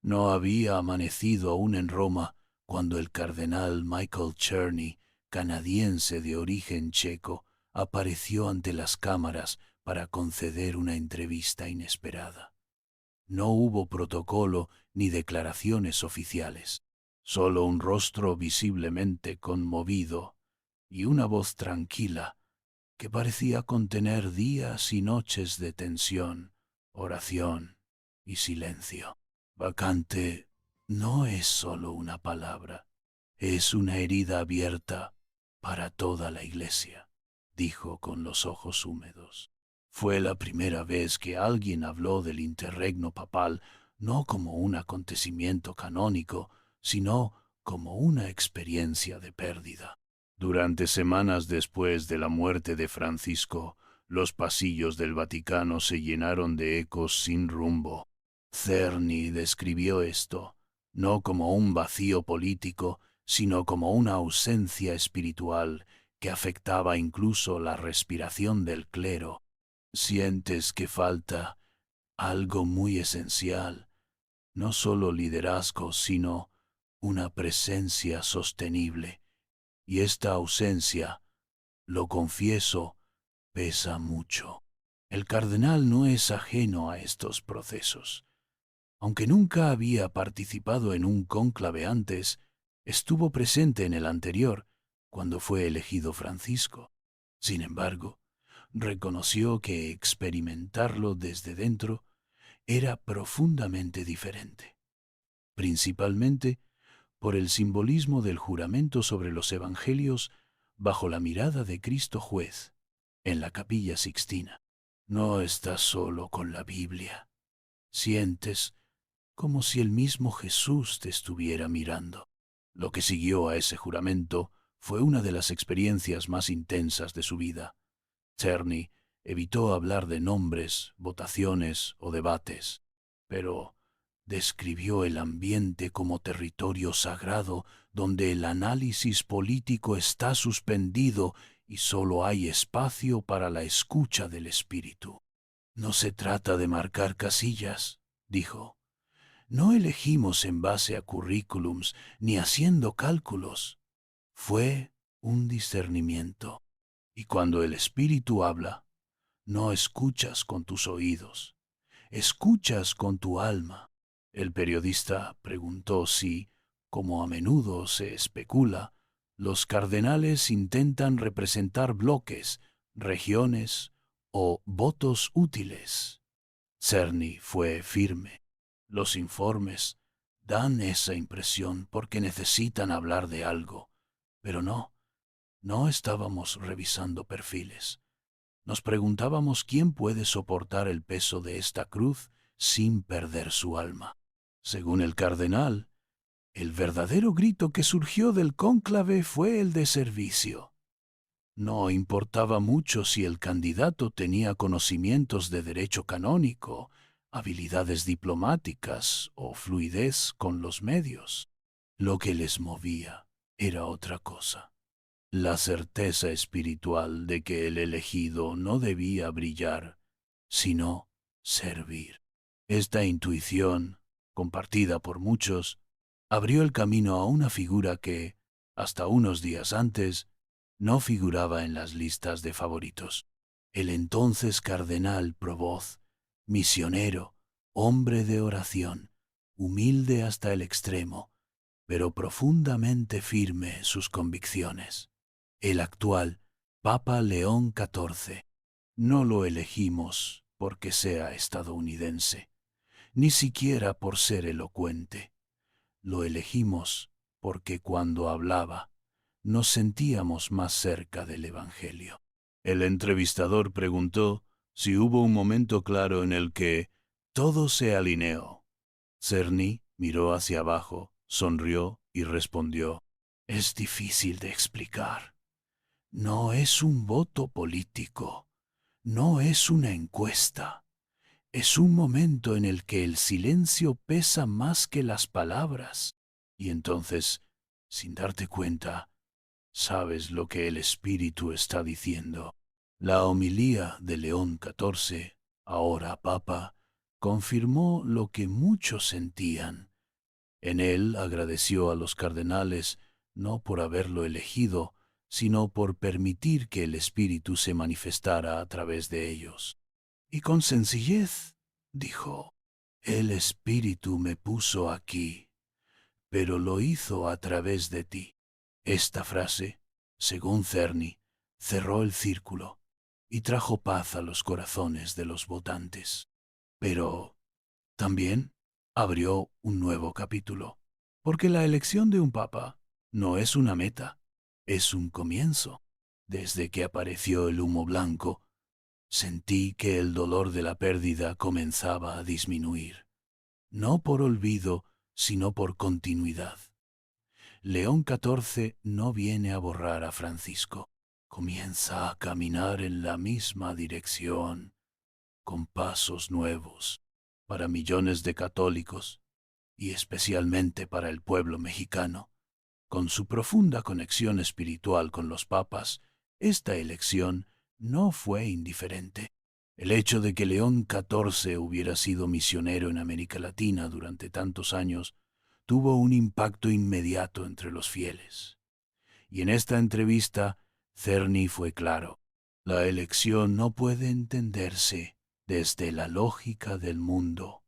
No había amanecido aún en Roma cuando el cardenal Michael Czerny, canadiense de origen checo, apareció ante las cámaras para conceder una entrevista inesperada. No hubo protocolo ni declaraciones oficiales, solo un rostro visiblemente conmovido y una voz tranquila que parecía contener días y noches de tensión, oración y silencio. Vacante no es solo una palabra, es una herida abierta para toda la iglesia, dijo con los ojos húmedos. Fue la primera vez que alguien habló del interregno papal no como un acontecimiento canónico, sino como una experiencia de pérdida. Durante semanas después de la muerte de Francisco, los pasillos del Vaticano se llenaron de ecos sin rumbo. Czerny describió esto, no como un vacío político, sino como una ausencia espiritual que afectaba incluso la respiración del clero. Sientes que falta algo muy esencial, no solo liderazgo, sino una presencia sostenible. Y esta ausencia, lo confieso, pesa mucho. El cardenal no es ajeno a estos procesos. Aunque nunca había participado en un cónclave antes, estuvo presente en el anterior, cuando fue elegido Francisco. Sin embargo, reconoció que experimentarlo desde dentro era profundamente diferente, principalmente por el simbolismo del juramento sobre los evangelios bajo la mirada de Cristo juez en la Capilla Sixtina. No estás solo con la Biblia. Sientes como si el mismo Jesús te estuviera mirando. Lo que siguió a ese juramento fue una de las experiencias más intensas de su vida. Czerny evitó hablar de nombres, votaciones o debates, pero describió el ambiente como territorio sagrado donde el análisis político está suspendido y solo hay espacio para la escucha del espíritu. No se trata de marcar casillas, dijo. No elegimos en base a currículums ni haciendo cálculos. Fue un discernimiento. Y cuando el espíritu habla, no escuchas con tus oídos, escuchas con tu alma. El periodista preguntó si, como a menudo se especula, los cardenales intentan representar bloques, regiones o votos útiles. Czerny fue firme. Los informes dan esa impresión porque necesitan hablar de algo, pero no estábamos revisando perfiles. Nos preguntábamos quién puede soportar el peso de esta cruz sin perder su alma. Según el cardenal, el verdadero grito que surgió del cónclave fue el de servicio. No importaba mucho si el candidato tenía conocimientos de derecho canónico, habilidades diplomáticas o fluidez con los medios. Lo que les movía era otra cosa. La certeza espiritual de que el elegido no debía brillar, sino servir. Esta intuición, compartida por muchos, abrió el camino a una figura que, hasta unos días antes, no figuraba en las listas de favoritos. El entonces cardenal Provoz, misionero, hombre de oración, humilde hasta el extremo, pero profundamente firme en sus convicciones. El actual Papa León XIV. No lo elegimos porque sea estadounidense, ni siquiera por ser elocuente. Lo elegimos porque cuando hablaba nos sentíamos más cerca del Evangelio. El entrevistador preguntó si hubo un momento claro en el que todo se alineó. Czerny miró hacia abajo, sonrió y respondió: es difícil de explicar. No es un voto político, no es una encuesta. Es un momento en el que el silencio pesa más que las palabras. Y entonces, sin darte cuenta, sabes lo que el Espíritu está diciendo. La homilía de León XIV, ahora Papa, confirmó lo que muchos sentían. En él agradeció a los cardenales no por haberlo elegido, sino por permitir que el Espíritu se manifestara a través de ellos. Y con sencillez dijo, el Espíritu me puso aquí, pero lo hizo a través de ti. Esta frase, según Cerny, cerró el círculo y trajo paz a los corazones de los votantes. Pero también abrió un nuevo capítulo, porque la elección de un papa no es una meta, es un comienzo. Desde que apareció el humo blanco, sentí que el dolor de la pérdida comenzaba a disminuir, no por olvido, sino por continuidad. León XIV no viene a borrar a Francisco, comienza a caminar en la misma dirección, con pasos nuevos, para millones de católicos y especialmente para el pueblo mexicano. Con su profunda conexión espiritual con los papas, esta elección no fue indiferente. El hecho de que León XIV hubiera sido misionero en América Latina durante tantos años tuvo un impacto inmediato entre los fieles. Y en esta entrevista, Cerny fue claro. La elección no puede entenderse desde la lógica del mundo.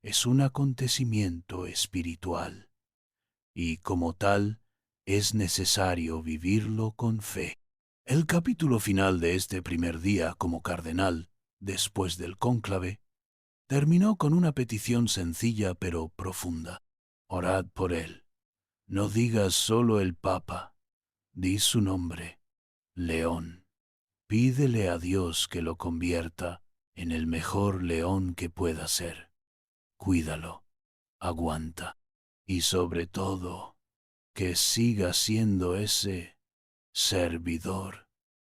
Es un acontecimiento espiritual y como tal es necesario vivirlo con fe. El capítulo final de este primer día como cardenal, después del cónclave, terminó con una petición sencilla pero profunda. Orad por él. No digas solo el Papa, di su nombre, León. Pídele a Dios que lo convierta en el mejor león que pueda ser. Cuídalo, aguanta y sobre todo, que siga siendo ese servidor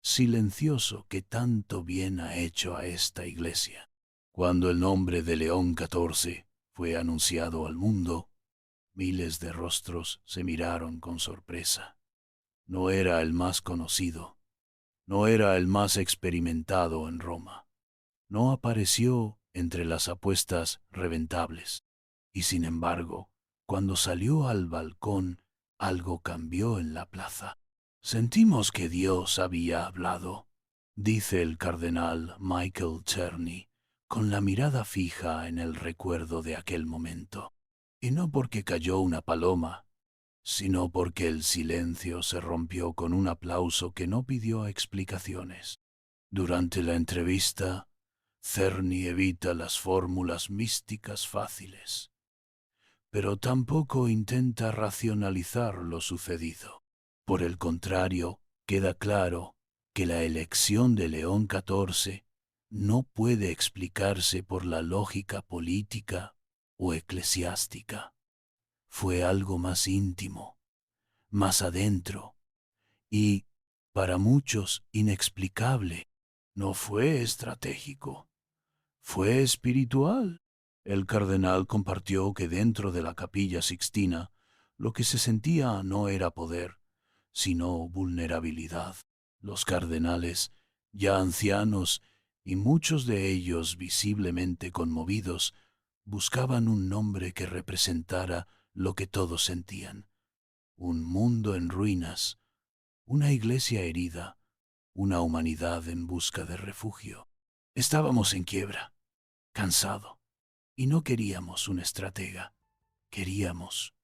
silencioso que tanto bien ha hecho a esta iglesia. Cuando el nombre de León XIV fue anunciado al mundo, miles de rostros se miraron con sorpresa. No era el más conocido, no era el más experimentado en Roma, no apareció entre las apuestas reventables, y sin embargo, cuando salió al balcón, algo cambió en la plaza. Sentimos que Dios había hablado, dice el cardenal Michael Czerny, con la mirada fija en el recuerdo de aquel momento. Y no porque cayó una paloma, sino porque el silencio se rompió con un aplauso que no pidió explicaciones. Durante la entrevista, Cerny evita las fórmulas místicas fáciles, pero tampoco intenta racionalizar lo sucedido. Por el contrario, queda claro que la elección de León XIV no puede explicarse por la lógica política o eclesiástica. Fue algo más íntimo, más adentro, y, para muchos, inexplicable. No fue estratégico, fue espiritual. El cardenal compartió que dentro de la Capilla Sixtina lo que se sentía no era poder, sino vulnerabilidad. Los cardenales, ya ancianos y muchos de ellos visiblemente conmovidos, buscaban un nombre que representara lo que todos sentían. Un mundo en ruinas, una iglesia herida, una humanidad en busca de refugio. Estábamos en quiebra, cansado, y no queríamos un estratega, queríamos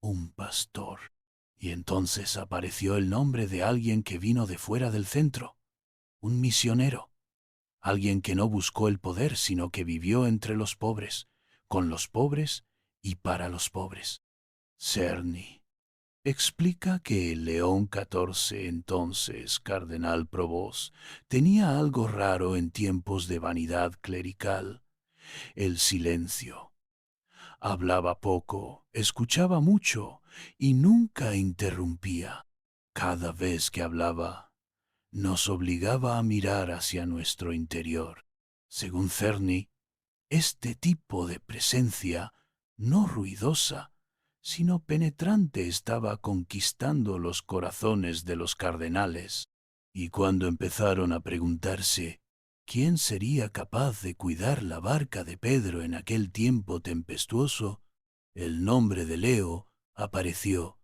un pastor. Y entonces apareció el nombre de alguien que vino de fuera del centro, un misionero, alguien que no buscó el poder, sino que vivió entre los pobres, con los pobres y para los pobres. Cerny explica que el León XIV, entonces cardenal Provost, tenía algo raro en tiempos de vanidad clerical: el silencio. Hablaba poco, escuchaba mucho y nunca interrumpía. Cada vez que hablaba, nos obligaba a mirar hacia nuestro interior. Según Cerny, este tipo de presencia, no ruidosa, sino penetrante, estaba conquistando los corazones de los cardenales. Y cuando empezaron a preguntarse quién sería capaz de cuidar la barca de Pedro en aquel tiempo tempestuoso, El nombre de Leo apareció,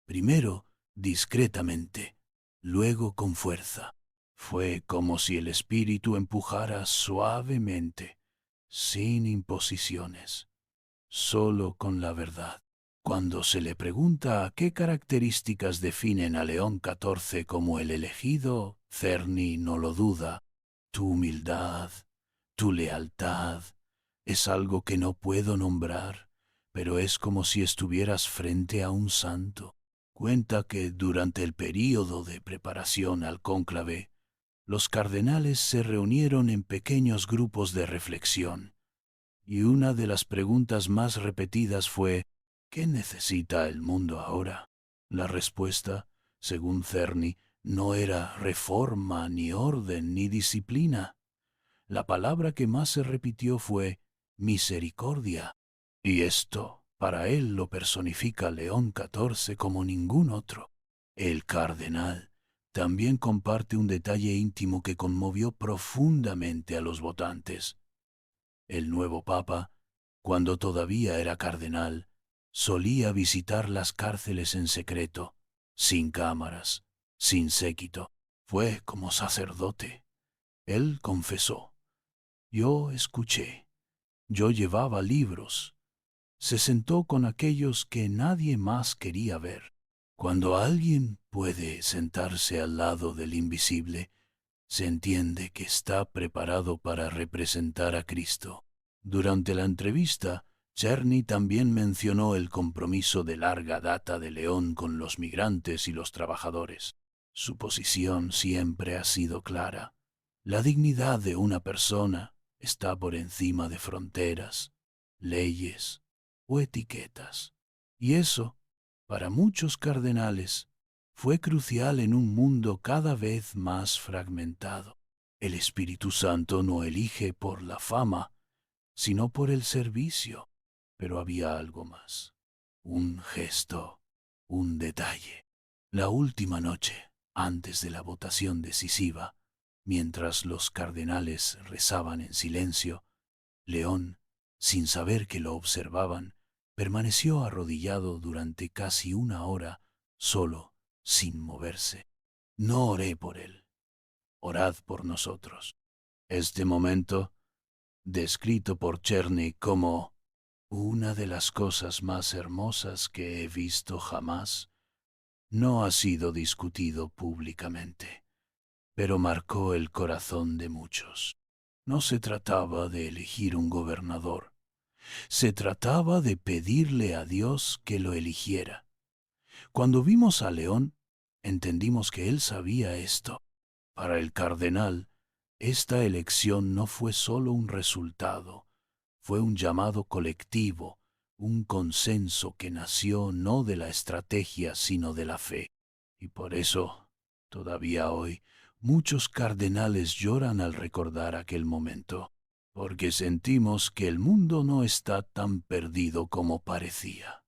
primero discretamente, luego con fuerza. Fue como si el espíritu empujara suavemente, sin imposiciones, solo con la verdad. Cuando se le pregunta qué características definen a León XIV como el elegido, Czerny no lo duda. Tu humildad, tu lealtad, es algo que no puedo nombrar, pero es como si estuvieras frente a un santo. Cuenta que durante el período de preparación al cónclave, los cardenales se reunieron en pequeños grupos de reflexión, y una de las preguntas más repetidas fue: ¿qué necesita el mundo ahora? La respuesta, según Czerny, no era reforma, ni orden, ni disciplina. La palabra que más se repitió fue misericordia. Y esto, para él, lo personifica León XIV como ningún otro. El cardenal también comparte un detalle íntimo que conmovió profundamente a los votantes. El nuevo papa, cuando todavía era cardenal, solía visitar las cárceles en secreto, sin cámaras, sin séquito. Fue como sacerdote. Él confesó: yo escuché, yo llevaba libros. Se sentó con aquellos que nadie más quería ver. Cuando alguien puede sentarse al lado del invisible, se entiende que está preparado para representar a Cristo. Durante la entrevista, Czerny también mencionó el compromiso de larga data de León con los migrantes y los trabajadores. Su posición siempre ha sido clara. La dignidad de una persona está por encima de fronteras, leyes o etiquetas. Y eso, para muchos cardenales, fue crucial en un mundo cada vez más fragmentado. El Espíritu Santo no elige por la fama, sino por el servicio. Pero había algo más, un gesto, un detalle. La última noche, antes de la votación decisiva, mientras los cardenales rezaban en silencio, León, sin saber que lo observaban, permaneció arrodillado durante casi una hora, solo, sin moverse. No oré por él, orad por nosotros. Este momento, descrito por Czerny como una de las cosas más hermosas que he visto jamás, no ha sido discutido públicamente, pero marcó el corazón de muchos. No se trataba de elegir un gobernador, se trataba de pedirle a Dios que lo eligiera. Cuando vimos a León, entendimos que él sabía esto. Para el cardenal, esta elección no fue solo un resultado, fue un llamado colectivo, un consenso que nació no de la estrategia sino de la fe. Y por eso, todavía hoy, muchos cardenales lloran al recordar aquel momento, porque sentimos que el mundo no está tan perdido como parecía,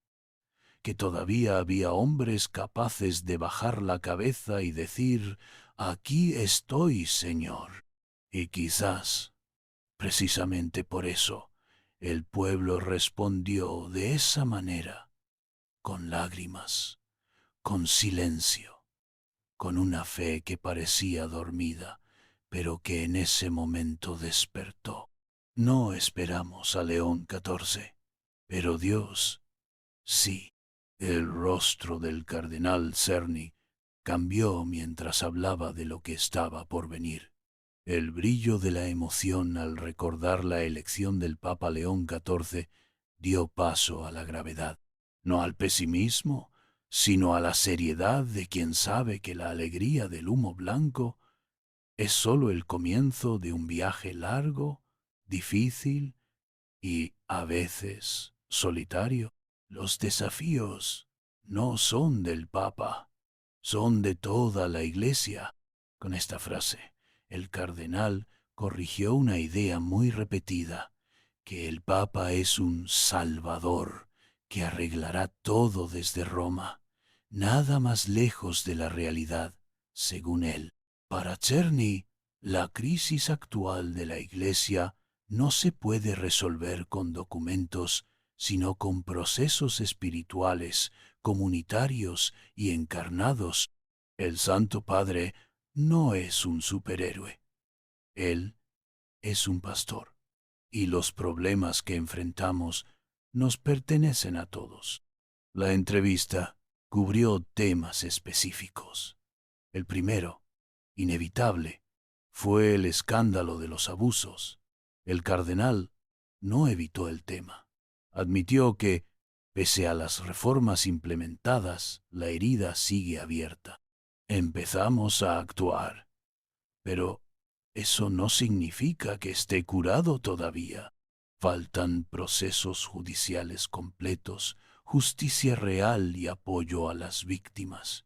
que todavía había hombres capaces de bajar la cabeza y decir: aquí estoy, Señor. Y quizás, precisamente por eso, el pueblo respondió de esa manera, con lágrimas, con silencio, con una fe que parecía dormida, pero que en ese momento despertó. No esperamos a León XIV, pero Dios sí. El rostro del cardenal Czerny cambió mientras hablaba de lo que estaba por venir. El brillo de la emoción al recordar la elección del Papa León XIV dio paso a la gravedad, no al pesimismo, sino a la seriedad de quien sabe que la alegría del humo blanco es sólo el comienzo de un viaje largo, difícil y, a veces, solitario. Los desafíos no son del Papa, son de toda la Iglesia. Con esta frase, el cardenal corrigió una idea muy repetida, que el Papa es un salvador que arreglará todo desde Roma, nada más lejos de la realidad, según él. Para Czerny, la crisis actual de la Iglesia no se puede resolver con documentos sino con procesos espirituales, comunitarios y encarnados. El Santo Padre no es un superhéroe. Él es un pastor, y los problemas que enfrentamos nos pertenecen a todos. La entrevista cubrió temas específicos. El primero, inevitable, fue el escándalo de los abusos. El cardenal no evitó el tema. Admitió que, pese a las reformas implementadas, la herida sigue abierta. Empezamos a actuar, pero eso no significa que esté curado todavía. Faltan procesos judiciales completos, justicia real y apoyo a las víctimas.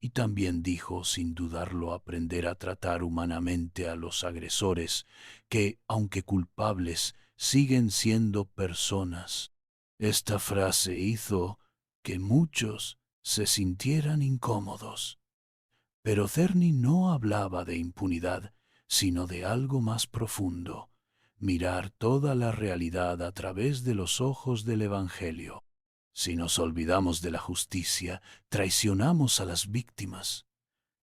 Y también dijo, sin dudarlo, aprender a tratar humanamente a los agresores, que, aunque culpables, siguen siendo personas. Esta frase hizo que muchos se sintieran incómodos. Pero Cerny no hablaba de impunidad, sino de algo más profundo, mirar toda la realidad a través de los ojos del Evangelio. Si nos olvidamos de la justicia, traicionamos a las víctimas.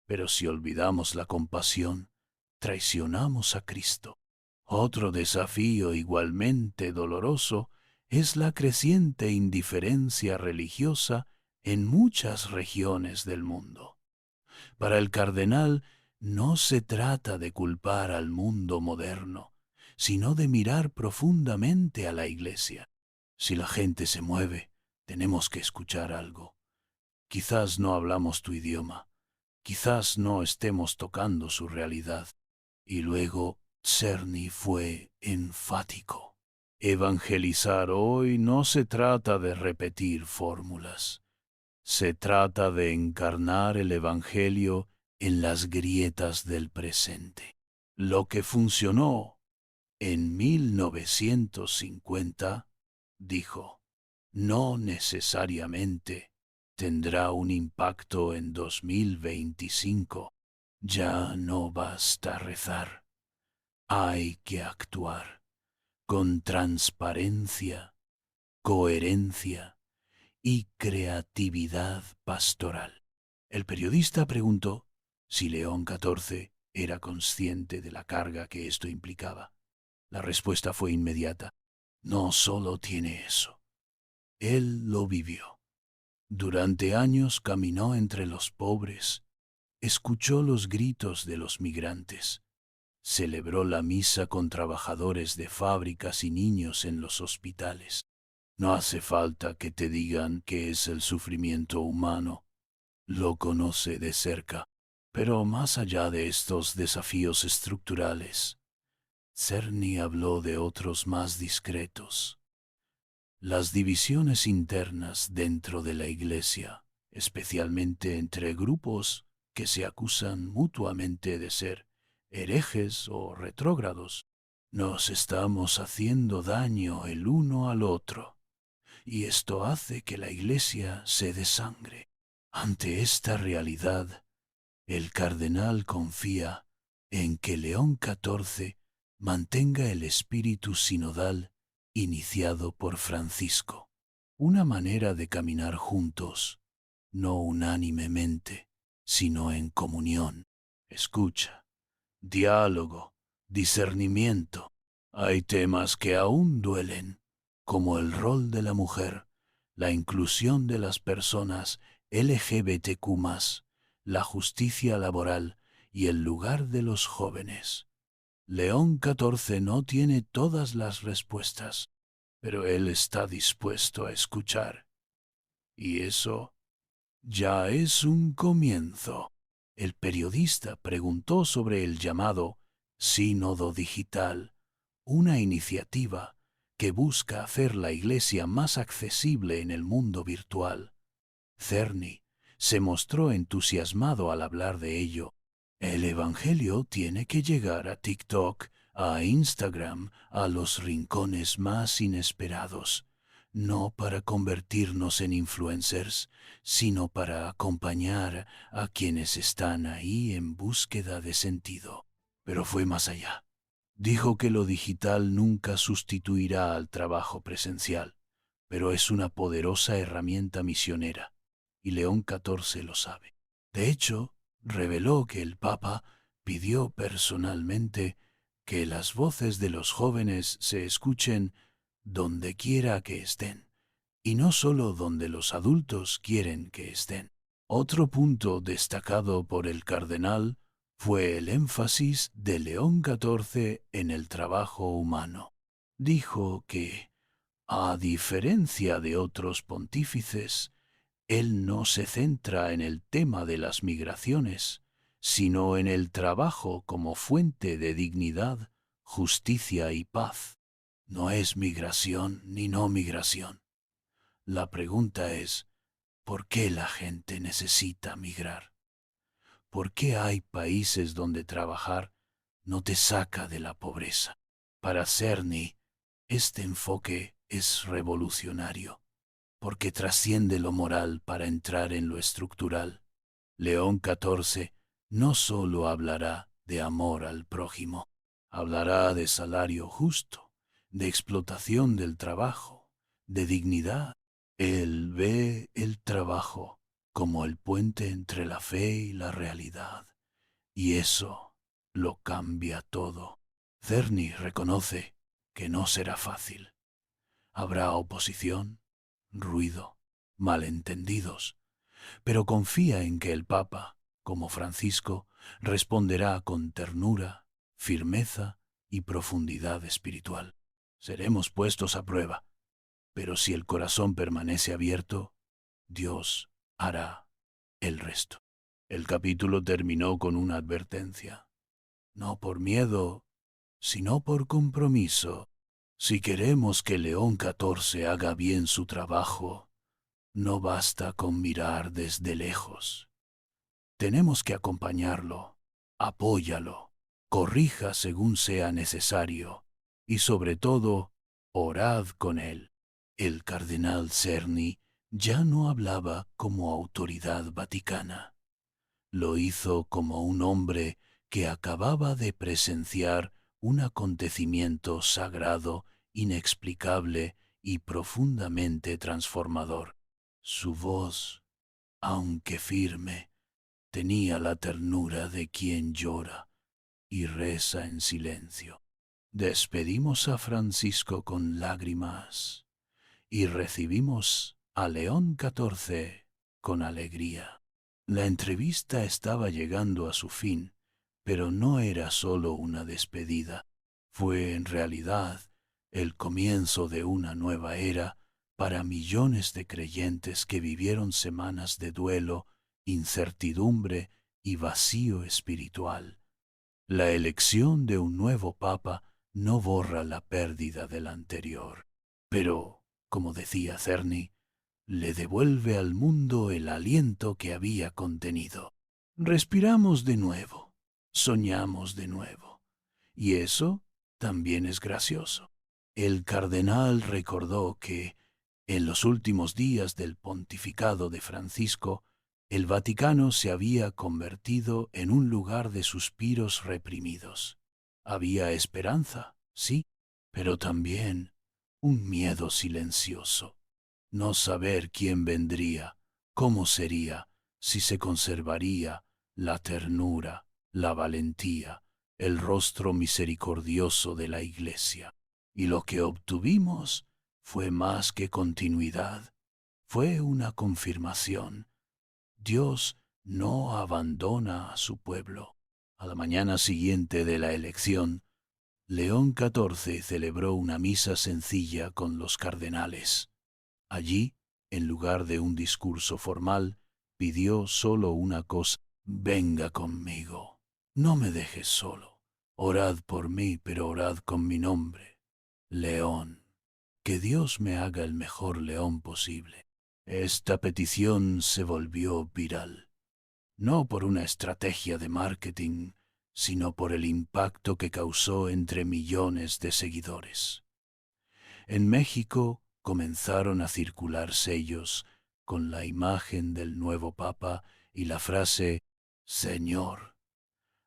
Pero si olvidamos la compasión, traicionamos a Cristo. Otro desafío igualmente doloroso es la creciente indiferencia religiosa en muchas regiones del mundo. Para el cardenal, no se trata de culpar al mundo moderno, sino de mirar profundamente a la Iglesia. Si la gente se mueve, tenemos que escuchar algo. Quizás no hablamos tu idioma, quizás no estemos tocando su realidad. Y luego Cerny fue enfático. Evangelizar hoy no se trata de repetir fórmulas. Se trata de encarnar el Evangelio en las grietas del presente. Lo que funcionó en 1950, dijo, no necesariamente tendrá un impacto en 2025. Ya no basta rezar. Hay que actuar con transparencia, coherencia y creatividad pastoral. El periodista preguntó si León XIV era consciente de la carga que esto implicaba. La respuesta fue inmediata. No solo tiene eso. Él lo vivió. Durante años caminó entre los pobres, escuchó los gritos de los migrantes, celebró la misa con trabajadores de fábricas y niños en los hospitales. No hace falta que te digan qué es el sufrimiento humano. Lo conoce de cerca. Pero más allá de estos desafíos estructurales, Cerny habló de otros más discretos. Las divisiones internas dentro de la Iglesia, especialmente entre grupos que se acusan mutuamente de ser herejes o retrógrados, nos estamos haciendo daño el uno al otro, y esto hace que la Iglesia se desangre. Ante esta realidad, el cardenal confía en que León XIV mantenga el espíritu sinodal iniciado por Francisco, una manera de caminar juntos, no unánimemente, sino en comunión, escucha, diálogo, discernimiento. Hay temas que aún duelen, como el rol de la mujer, la inclusión de las personas LGBTQ+, la justicia laboral y el lugar de los jóvenes. León XIV no tiene todas las respuestas, pero él está dispuesto a escuchar. Y eso ya es un comienzo. El periodista preguntó sobre el llamado Sínodo Digital, una iniciativa que busca hacer la Iglesia más accesible en el mundo virtual. Cerny se mostró entusiasmado al hablar de ello. El Evangelio tiene que llegar a TikTok, a Instagram, a los rincones más inesperados, no para convertirnos en influencers, sino para acompañar a quienes están ahí en búsqueda de sentido. Pero fue más allá. Dijo que lo digital nunca sustituirá al trabajo presencial. pero es una poderosa herramienta misionera, y León XIV lo sabe. De hecho, reveló que el Papa pidió personalmente que las voces de los jóvenes se escuchen donde quiera que estén, y no solo donde los adultos quieren que estén. Otro punto destacado por el cardenal fue el énfasis de León XIV en el trabajo humano. Dijo que, a diferencia de otros pontífices, él no se centra en el tema de las migraciones, sino en el trabajo como fuente de dignidad, justicia y paz. No es migración ni no migración. La pregunta es, ¿por qué la gente necesita migrar? ¿Por qué hay países donde trabajar no te saca de la pobreza? Para Cerny, este enfoque es revolucionario, porque trasciende lo moral para entrar en lo estructural. León XIV no solo hablará de amor al prójimo, hablará de salario justo, de explotación del trabajo, de dignidad. Él ve el trabajo como el puente entre la fe y la realidad, y eso lo cambia todo. Cerny reconoce que no será fácil. Habrá oposición, ruido, malentendidos, pero confía en que el Papa, como Francisco, responderá con ternura, firmeza y profundidad espiritual. Seremos puestos a prueba, pero si el corazón permanece abierto, Dios hará el resto. El capítulo terminó con una advertencia. No por miedo, sino por compromiso. Si queremos que León XIV haga bien su trabajo, no basta con mirar desde lejos. Tenemos que acompañarlo, apóyalo, corrija según sea necesario y sobre todo, orad con él. El cardenal Cerny ya no hablaba como autoridad vaticana. Lo hizo como un hombre que acababa de presenciar un acontecimiento sagrado, inexplicable y profundamente transformador. Su voz, aunque firme, tenía la ternura de quien llora y reza en silencio. Despedimos a Francisco con lágrimas y recibimos a León XIV con alegría. La entrevista estaba llegando a su fin, pero no era solo una despedida. Fue en realidad el comienzo de una nueva era para millones de creyentes que vivieron semanas de duelo, incertidumbre y vacío espiritual. La elección de un nuevo papa no borra la pérdida del anterior, pero, como decía Cerny, le devuelve al mundo el aliento que había contenido. Respiramos de nuevo, soñamos de nuevo, y eso también es gracioso. El cardenal recordó que, en los últimos días del pontificado de Francisco, el Vaticano se había convertido en un lugar de suspiros reprimidos. Había esperanza, sí, pero también un miedo silencioso. No saber quién vendría, cómo sería, si se conservaría la ternura, la valentía, el rostro misericordioso de la Iglesia. Y lo que obtuvimos fue más que continuidad, fue una confirmación. Dios no abandona a su pueblo. A la mañana siguiente de la elección, León XIV celebró una misa sencilla con los cardenales. Allí, en lugar de un discurso formal, pidió solo una cosa: venga conmigo, no me dejes solo. Orad por mí, pero orad con mi nombre, León. Que Dios me haga el mejor león posible. Esta petición se volvió viral, no por una estrategia de marketing, sino por el impacto que causó entre millones de seguidores. En México comenzaron a circular sellos con la imagen del nuevo Papa y la frase: Señor,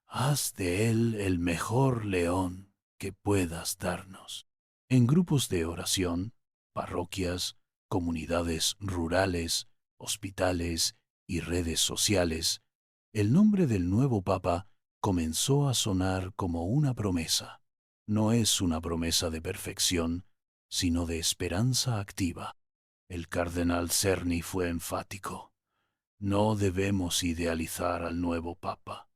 haz de él el mejor león que puedas darnos. En grupos de oración, parroquias, comunidades rurales, hospitales y redes sociales, el nombre del nuevo Papa comenzó a sonar como una promesa. No es una promesa de perfección, sino de esperanza activa. El cardenal Cerny fue enfático. No debemos idealizar al nuevo Papa.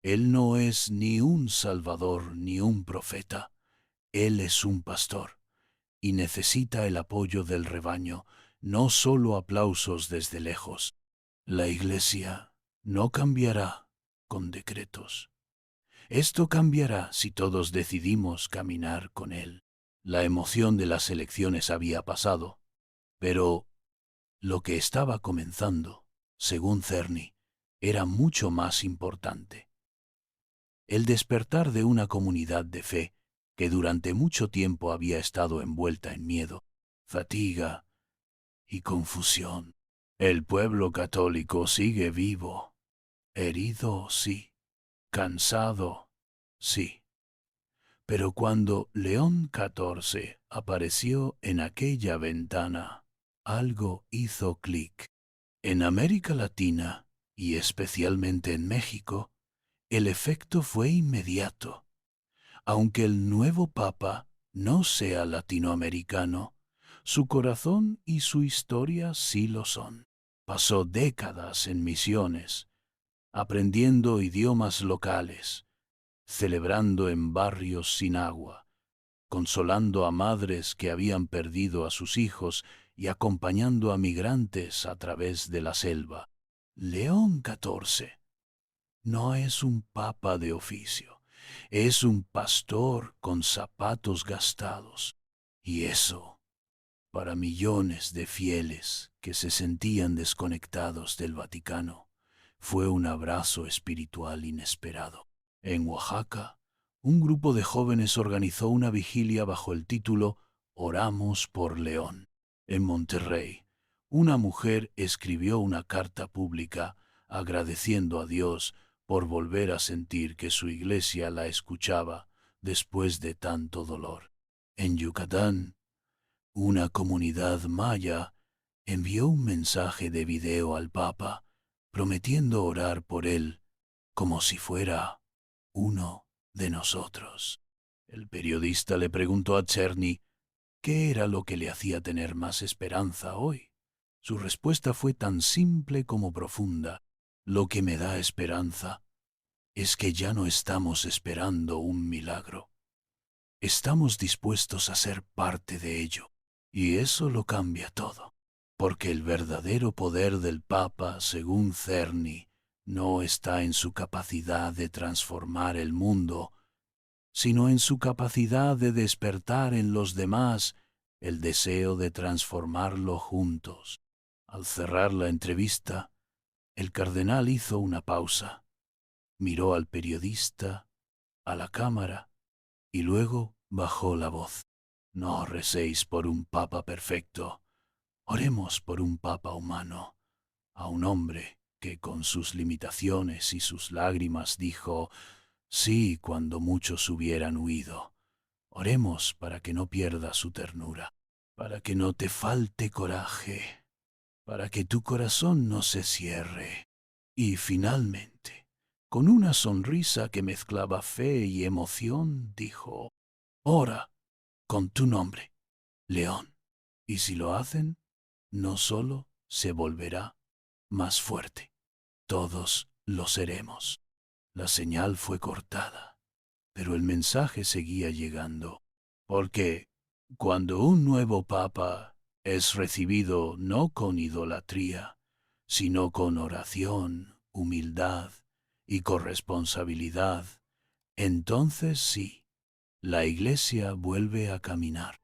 Él no es ni un salvador ni un profeta. Él es un pastor y necesita el apoyo del rebaño, no solo aplausos desde lejos. La Iglesia no cambiará con decretos. Esto cambiará si todos decidimos caminar con Él. La emoción de las elecciones había pasado, pero lo que estaba comenzando, según Cerny, era mucho más importante. El despertar de una comunidad de fe que durante mucho tiempo había estado envuelta en miedo, fatiga y confusión. El pueblo católico sigue vivo, herido, sí, cansado, sí. Pero cuando León XIV apareció en aquella ventana, algo hizo clic. En América Latina, y especialmente en México, el efecto fue inmediato. Aunque el nuevo Papa no sea latinoamericano, su corazón y su historia sí lo son. Pasó décadas en misiones, aprendiendo idiomas locales, celebrando en barrios sin agua, consolando a madres que habían perdido a sus hijos y acompañando a migrantes a través de la selva. León XIV no es un papa de oficio, es un pastor con zapatos gastados. Y eso, para millones de fieles que se sentían desconectados del Vaticano, fue un abrazo espiritual inesperado. En Oaxaca, un grupo de jóvenes organizó una vigilia bajo el título Oramos por León. En Monterrey, una mujer escribió una carta pública agradeciendo a Dios por volver a sentir que su iglesia la escuchaba después de tanto dolor. En Yucatán, una comunidad maya envió un mensaje de video al Papa, prometiendo orar por él como si fuera uno de nosotros. El periodista le preguntó a Cerny qué era lo que le hacía tener más esperanza hoy. Su respuesta fue tan simple como profunda. Lo que me da esperanza es que ya no estamos esperando un milagro. Estamos dispuestos a ser parte de ello. Y eso lo cambia todo. Porque el verdadero poder del Papa, según Cerny, no está en su capacidad de transformar el mundo, sino en su capacidad de despertar en los demás el deseo de transformarlo juntos. Al cerrar la entrevista, el cardenal hizo una pausa, miró al periodista, a la cámara, y luego bajó la voz. No recéis por un papa perfecto, oremos por un papa humano, a un hombre que con sus limitaciones y sus lágrimas dijo sí cuando muchos hubieran huido. Oremos para que no pierda su ternura, para que no te falte coraje, para que tu corazón no se cierre. Y finalmente, con una sonrisa que mezclaba fe y emoción, dijo, ora con tu nombre, León. Y si lo hacen, no solo se volverá más fuerte, todos lo seremos. La señal fue cortada, pero el mensaje seguía llegando, porque cuando un nuevo papa es recibido no con idolatría, sino con oración, humildad y corresponsabilidad, entonces sí, la Iglesia vuelve a caminar.